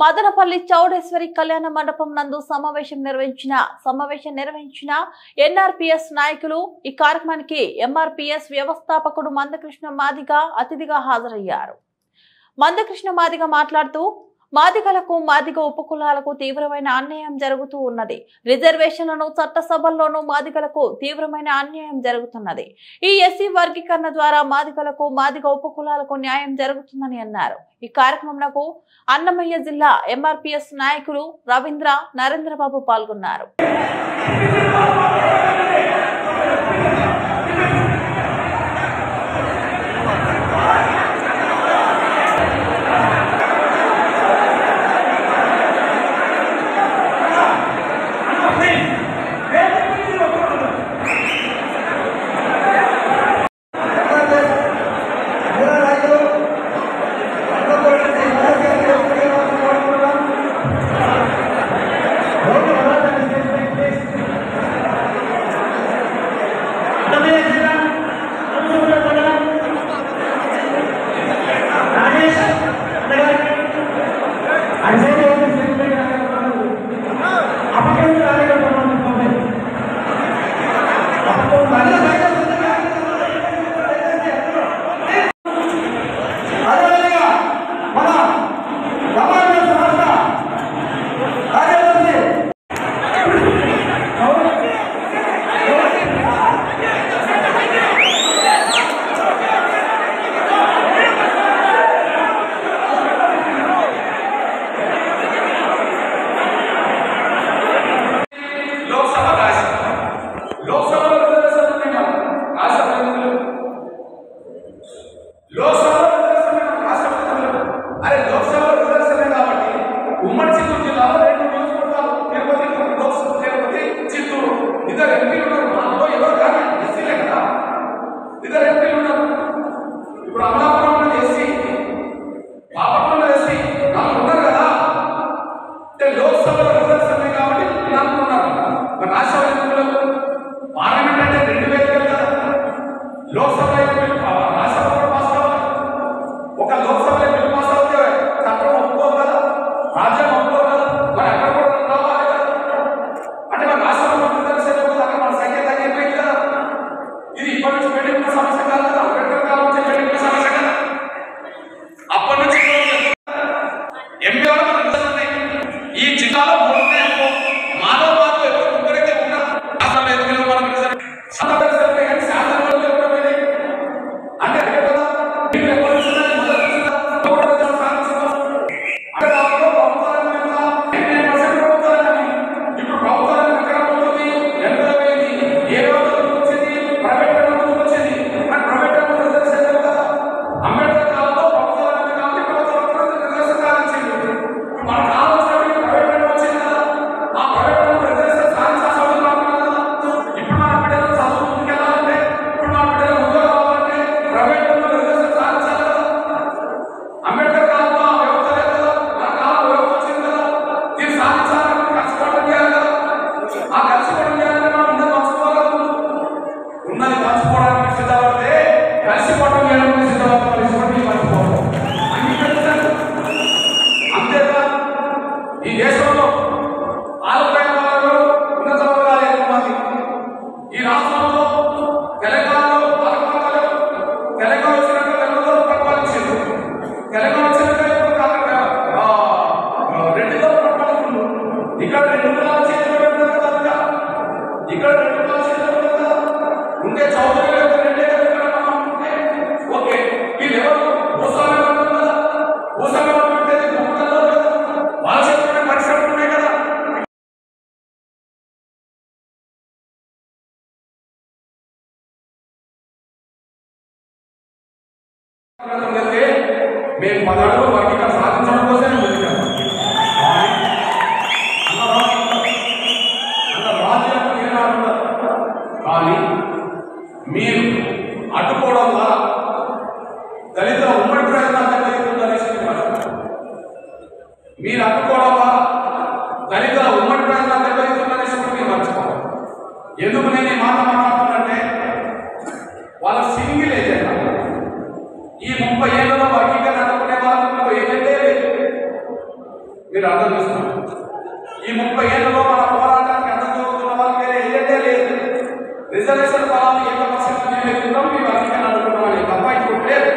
మదనపల్లి చౌడేశ్వరి కళ్యాణ మండపం నందు సమావేశం నిర్వహించిన ఎన్ఆర్పీఎస్ నాయకులు ఈ కార్యక్రమానికి ఎంఆర్పీఎస్ వ్యవస్థాపకుడు మందకృష్ణ మాదిగ అతిథిగా హాజరయ్యారు. మందకృష్ణ మాదిగ మాట్లాడుతూ మాదిగలకు మాదిగ ఉపకులాలకు తీవ్రమైన అన్యాయం జరుగుతూ ఉన్నది. రిజర్వేషన్లను చట్టసభల్లోనూ మాదిగలకు తీవ్రమైన అన్యాయం జరుగుతున్నది. ఈ ఎస్సీ వర్గీకరణ ద్వారా మాదిగలకు మాదిగ ఉపకులాలకు న్యాయం జరుగుతుందని అన్నారు. ఈ కార్యక్రమంలో అన్నమయ్య జిల్లా ఎంఆర్పీఎస్ నాయకులు రవీంద్ర, నరేంద్రబాబు పాల్గొన్నారు. మేము 10 అడుగులు వర్గీకరణ సాధించడం కోసమే బతికాము. రాజ్యాంగం ఏనాడు కానీ మీరు అడ్డుకోవడం ద్వారా దళిత ఉమ్మడి ప్రయత్నాలు జరుగుతుందనేసి మీరు అడ్డుకోవడం ద్వారా దళితుల ఉమ్మడి ప్రయత్నాలు జరుగుతుందనేసి మీరు మర్చిపోవాలి. ఎందుకు నేను ఈ మాట మాట్లాడుతున్నంటే వాళ్ళ సింగిల్ ఏజెండా ఈ 30 ఏళ్లలో వర్గీకరణ అడ్డుకునే వాళ్ళకి 30 ఏజెండే లేదు. మీరు అర్థం చేసుకోండి. ఈ 30 ఏళ్లలో మన పోరాటానికి అర్థం చదువుతున్న వాళ్ళకి ఏదంటే లేదు. రిజర్వేషన్ ఫలాలు ఏకపక్షంగా మేము ఎక్కుతాం, మేము వర్గీకరణ అనుకుంటామని తప్ప ఇప్పుడు లేదు.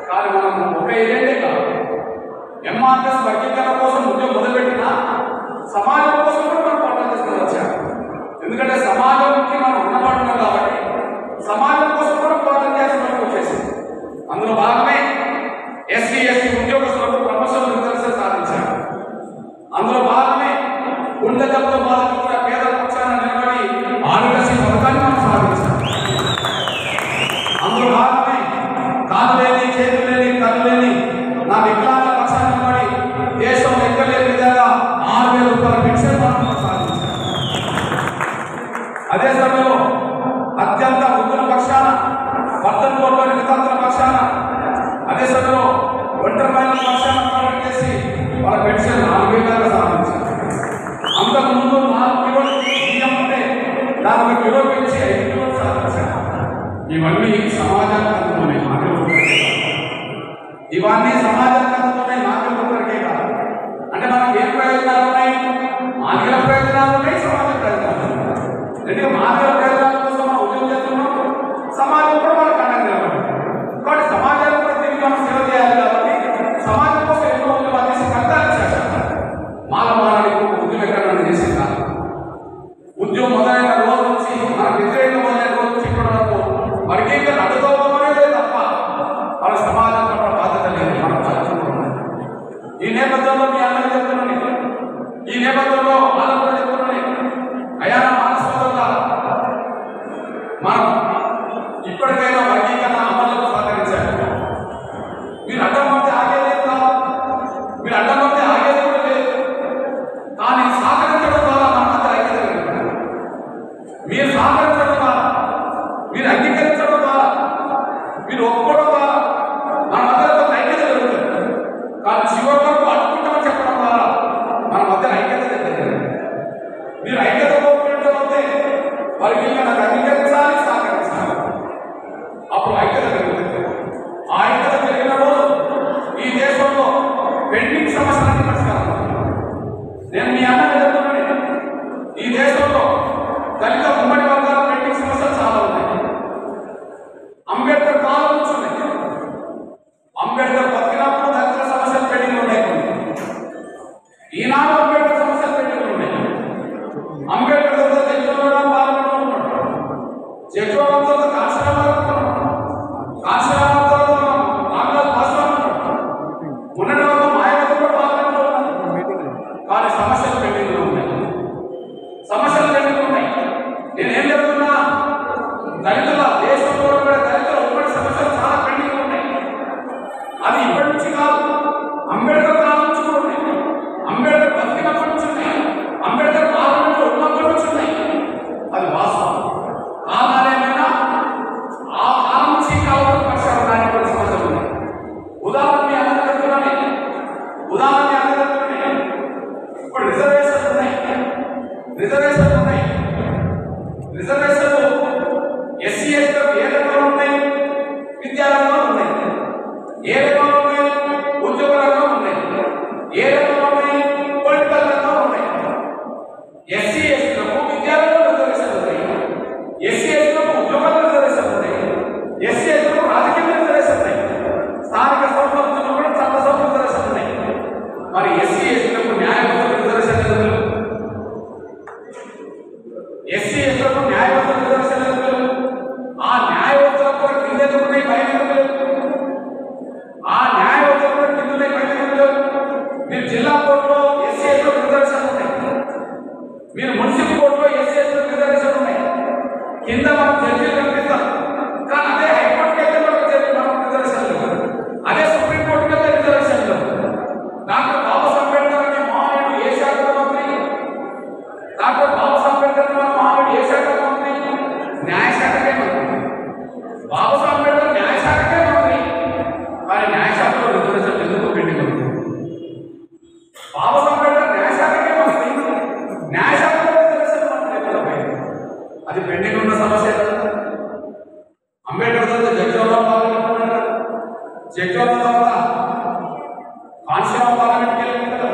కానీ మనం 30 ఏళ్ళే కాదు. ఎంఆర్ఎస్ వర్గీకరణ కోసం ఉద్యోగం మొదలుపెట్టినా సమాజం కోసం కూడా మనం పోరాటం చేసుకుని వచ్చాం. ఎందుకంటే సమాజంకి మనం రుణపడుతున్నాం కాబట్టి సమాజం కోసం కూడా పోరాటం చేస్తున్నట్టు వచ్చేసింది. అందులో భాగమే ఎస్సీ ఎస్టీ ఉద్యోగస్తులకు ప్రమోషన్ రిజర్వేషన్ సాధించారు. అందులో భాగమే గుండె జబ్బుతో బాధపడుతున్న పేదల పక్షాన నిలబడి ఆరోగ్యశ్రీ పథకాన్ని మనం సాధించాం. అందులో భాగమే కాలు లేని చేతులు లేని కళ్ళు లేని నా వికలాంగుల పక్షాన నిలబడి దేశం ఎక్కలేని విధంగా 6,000 రూపాయల పెన్షన్ మనం సాధించాం. అదే సమయంలో అత్యంత వృద్ధుల పక్షాన, వర్ధన్ కోల్పోయిన వితంతుల పక్షాన, అదే సమయంలో ఒంటరి మహిళల పక్షాన పోరాటం చేసి వాళ్ళ పెన్షన్ 4,000 సాధించారు. అంతకుముందు 4 కిలోలు బియ్యం ఉంటే దాని 1 కిలో పెంచి 5 కిలోలు సాధించారు. ఇవన్నీ సమాజానికి అందుతున్నాయి, ఇవన్నీ సమాజానికి అందుతున్నాయి, మానవులకే కాదు. అంటే మనకి ఏం ప్రయోజనాలు ఉన్నాయి? మానవ ప్రయోజనాలు ఉన్నాయి, సమాజ ప్రయోజనాలు ఉన్నాయి. ఎందుకంటే మానవ ప్రయోజనాల కోసం మనం ఉద్యోగం చేస్తున్నాం, సమాజం కూడా మనకు అండగా నిలబడి. కాబట్టి సమాజానికి కూడా తిరిగి మనం సేవ చేయాలి కాబట్టి సమాజం కోసం ఎన్నో ఉద్యోగాలు చేసి కష్టాలు చేశారు. మానవానికి ఉద్యోగీకరణ చేసింది కాదు. ఉద్యోగం మొదలైన రోజు నుంచి మన వ్యతిరేకంగా మొదలైన రోజు నుంచి ఇప్పటి వరకు వర్గీకరణ అడ్డుకోవడమే తప్ప వాళ్ళ సమాజం పట్ల బాధ్యత లేదు. మన బాధ్యత ఈ నేపథ్యంలో మీ అందరూ చెప్తున్నాను, ఈ నేపథ్యంలో వాళ్ళకు కూడా చెప్తున్నాను, అయా మానసికంగా మనం ఇప్పటికైనా వర్గీకరణ అమలుకు సహకరించాలి. మీరు అడ్డం పడితే ఆగేదే కాదు, మీరు అడ్డం పడితే ఆగేది కూడా లేదు. కానీ సహకరించడం ద్వారా మన మధ్య ఐక్యత కలుగుతుంది. మీరు సహకరించడం ద్వారా, మీరు అంగీకరించడం ద్వారా, మీరు ఒప్పుకోవడం ద్వారా మన మధ్య ఐక్యత కలుగుతుంది. కానీ చివరి వరకు అడ్డుకుంటామని చెప్పడం ద్వారా మన మధ్య ఐక్యత కలుగుతుంది. మీరు ఐక్యత కోరుకుంటే వర్గీకరణ అంగీకరించాలి, సహకరించాలి. అప్పుడు ఐక్యత కలుగుతుంది. ఆ ఐక్యత కలిగిన రోజు ఈ దేశంలో పెండింగ్ సమస్యలన్నీ పరిష్కారం. నేను మీ అన్నగా చెప్తున్నాను, ఈ దేశంలో దళిత ఉమ్మడి వర్గాల పెండింగ్ సమస్యలు చాలా ఉన్నాయి. అంబేద్కర్ కాలం నుంచి ఉన్నాయి. అంబేద్కర్ బతికినప్పుడు దళితుల సమస్యలు పెండింగ్ ఉన్నాయి. ఈనాడు అంబేద్కర్ సమస్యలు పెండింగ్ ఉన్నాయి. అంబేద్కర్ జడ్జిరావు పార్లమెంట్లో ఉన్నాడు, జడ్జిరావు కాశీరామారావు కాశీరామారావు రామరాజు భాస్కర్ ఉన్నటి వరకు మాయావతి కూడా పార్లమెంట్లో ఉన్నారు. కానీ సమస్యలు పెండింగ్లో ఉన్నాయి, సమస్యలు పెండింగ్ ఉన్నాయి. నేనేం చెప్తున్నా, దళితుల దేశంలో కూడా దళితుల ఉమ్మడి సమస్యలు చాలా పెండింగ్ ఉన్నాయి. అది ఇప్పటి నుంచి కాదు, అంబేద్కర్ కాలం నుంచి కూడా ఉన్నాయి. అంబేద్కర్ బతికినప్పటి నుంచి ఉన్నాయి. అంబేద్కర్ పార్లమెంట్లో ఉన్నప్పటి నుంచి ఉన్నాయి. అది వాస్తవం. కాలాలేమైనా ఆ కాలం నుంచి కాలం పక్షాలు దాని కొన్ని సమస్యలు ఉన్నాయి. ఉదాహరణ మీ అందరూ చెప్తున్నాను, ఇప్పుడు రిజర్వేషన్లు ఉన్నాయి. రిజర్వేషన్లు ఎస్సీ ఎస్టీలకు ఏ రకంగా ఉన్నాయి? విద్యా రంగంలో ఉన్నాయి. ఏ రకంగా ఉన్నాయి? ఉద్యోగ రంగంలో ఉన్నాయి. ఏ రకంగా ఉన్నాయి? పొలిటికల్ రంగంలో ఉన్నాయి. ఎస్సీ ఎస్టీలకు విద్యా రంగంలో రిజర్వేషన్లు ఉన్నాయి. ఎస్సీ ఎస్టీలకు ఉద్యోగాల రిజర్వేషన్లు ఉన్నాయి. ఎస్సీ ఎస్టీలకు రాజకీయ రిజర్వేషన్లు ఉన్నాయి. స్థానిక సంస్థలు కూడా చట్ట సభ రిజర్వేషన్లు ఉన్నాయి. మరి ఎస్సీ ఎస్టీలకు న్యాయవంతుల రిజర్వేషన్ ఎందుకు? ఎస్సీ ఎస్టీలకు న్యాయవంతుల రిజర్వేషన్ ఎందుకు? ఆ న్యాయవంతులకు కూడా కింద ఉన్నాయి, పైన ఆ న్యాయవంతులకు కూడా కింద ఉన్నాయి, పైన మీరు జిల్లా కోర్టులో ఎస్సీ ఎస్టీలకు రిజర్వేషన్ ఉన్నాయి. మీరు మున్సిపల్ కోర్టులో ఎస్సీ ఎస్టీలకు రిజర్వేషన్ ఉన్నాయి. కింద మనం జడ్జీలు కనిపిస్తాం. కానీ అదే హైకోర్టుకి అయితే మనకు రిజర్వేషన్ లేదు. అదే సుప్రీంకోర్టుకి అయితే రిజర్వేషన్ లేదు. డాక్టర్ బాబాసాహెబ్ అంబేద్కర్ అనే మహానుభావుడు ఏ శాఖ మంత్రి? డాక్టర్ బాబాసాహెబ్ అంబేద్కర్ అనే మహానుభావుడు ఏ శాఖ మంత్రి? న్యాయశాఖకే మంత్రి. బాబాసాహెబ్ అంబేద్కర్ న్యాయశాఖకే మంత్రి. మరి న్యాయశాఖలో రిజర్వేషన్ ఎందుకు పెండింగ్ ఉంది? బాబాసాహెబ్ అంబేద్కర్ న్యాయశాఖకే మంత్రి, న్యాయశాఖలో రిజర్వేషన్ మంత్రి. అది పెండింగ్ ఉన్న సమస్య కదా. అంబేద్కర్ తర్వాత జడ్జిరావు పార్లమెంట్, జడ్జిరావు తర్వాత కాశీరావు పార్లమెంట్కి వెళ్ళింది కదా.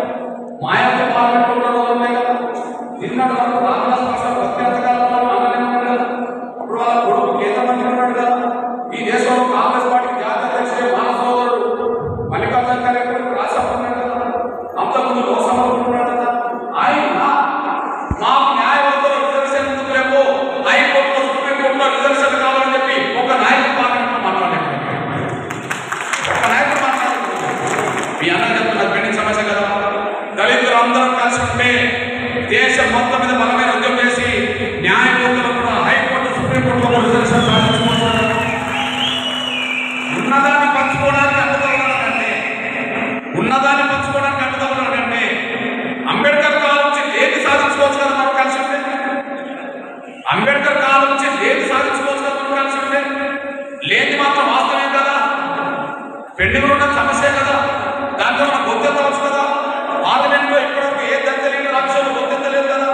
దశాబ్దాల నుంచి లేని సాధించుకోవచ్చు కదా మనం కలిసి ఉంటే. లేని మాత్రం వాస్తవమే కదా, పెండింగ్ ఉన్న సమస్య కదా, దాంట్లో మనం గుర్తించవచ్చు కదా. పార్లమెంట్లో ఇప్పటివరకు ఏ దళిత రాష్ట్రంలో గుర్తించలేదు కదా,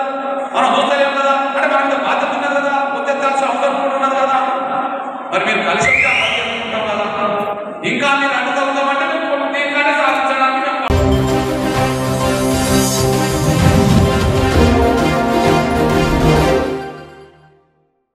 మనం చూస్తలేము కదా. అంటే మనకి బాధ్యత ఉన్నది కదా, గుర్తించాల్సిన అవసరం కూడా ఉన్నది కదా. మరి మీరు కలిసి